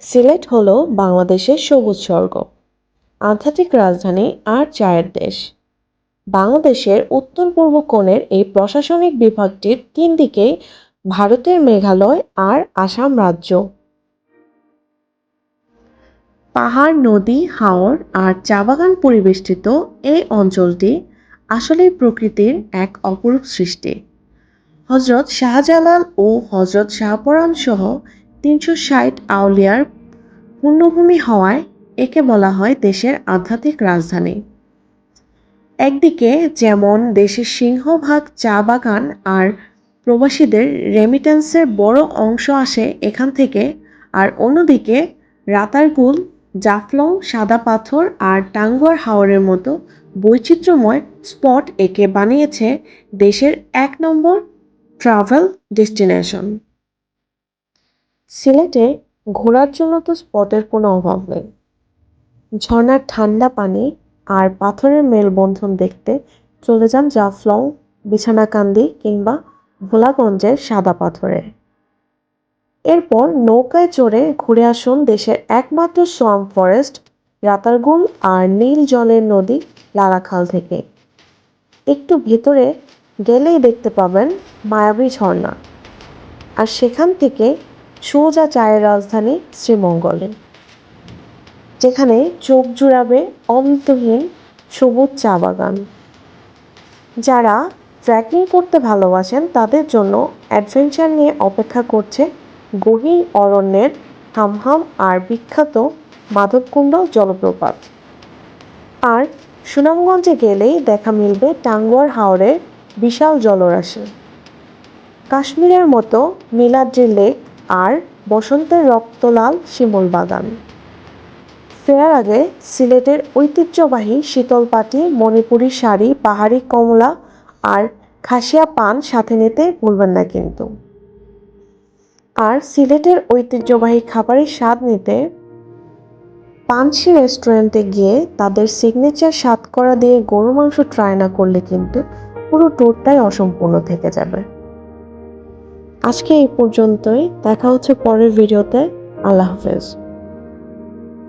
সিলেট হলো বাংলাদেশের সবুজ স্বর্গ, আধ্যাত্মিক রাজধানী আর চায়ের দেশ। বাংলাদেশের উত্তর পূর্ব কোণের এই প্রশাসনিক বিভাগটির তিন দিকেই ভারতের মেঘালয় আর আসাম রাজ্য। পাহাড়, নদী, হাওর আর চা বাগান পরিবেষ্টিত এই অঞ্চলটি আসলেই প্রকৃতির এক অপরূপ সৃষ্টি। হযরত শাহজালাল ও হযরত শাহপরাণ সহ ৩৬০ আউলিয়ার পূর্ণভূমি হওয়ায় একে বলা হয় দেশের আধ্যাত্মিক রাজধানী। একদিকে যেমন দেশের সিংহভাগ চা বাগান আর প্রবাসীদের রেমিট্যান্সের বড় অংশ আসে এখান থেকে, আর অন্যদিকে রাতারগুল, জাফলং, সাদা পাথর আর টাঙ্গুয়ার হাওরের মতো বৈচিত্র্যময় স্পট একে বানিয়েছে দেশের এক নম্বর ট্রাভেল ডেস্টিনেশন। সিলেটে ঘোরার জন্য তো স্পটের কোনো অভাব নেই। ঝর্ণার ঠান্ডা পানি আর পাথরের মেলবন্ধন দেখতে চলে যান জাফলং, বিছানাকান্দি কিংবা ভোলাগঞ্জের সাদা পাথরে। এরপর নৌকায় চড়ে ঘুরে আসুন দেশের একমাত্র সোয়াম্প ফরেস্ট রাতারগুল আর নীল জলের নদী লালাখাল থেকে। একটু ভেতরে গেলেই দেখতে পাবেন মায়াবী ঝর্ণা, আর সেখান থেকে সোজা চায়ের রাজধানী শ্রীমঙ্গলে, যেখানে চোখ জুড়াবে অন্তহীন সবুজ চা বাগান। যারা ট্রেকিং করতে ভালোবাসেন তাদের জন্য অ্যাডভেঞ্চার নিয়ে অপেক্ষা করছে গহীন অরণ্যের হামহাম আর বিখ্যাত মাধবকুণ্ড জলপ্রপাত। আর সুনামগঞ্জে গেলেই দেখা মিলবে টাঙ্গুয়ার হাওরের বিশাল জলরাশি, কাশ্মীরের মতো নীলাদ্রি লেক আর বসন্তের রক্তলাল শিমুল বাগান। ফেরার আগে সিলেটের ঐতিহ্যবাহী শীতলপাটি, মণিপুরি শাড়ি, পাহাড়ি কমলা আর খাসিয়া পান সাথে নিতে ভুলবেন না কিন্তু। আর সিলেটের ঐতিহ্যবাহী খাবারের স্বাদ নিতে পানসি রেস্টুরেন্টে গিয়ে তাদের সিগনেচার সাতকরা দিয়ে গরু মাংস ট্রাই না করলে কিন্তু পুরো ট্যুরটাই অসম্পূর্ণ থেকে যাবে। আজকে এই পর্যন্তই, দেখা হচ্ছে পরের ভিডিওতে। আল্লাহ হাফেজ।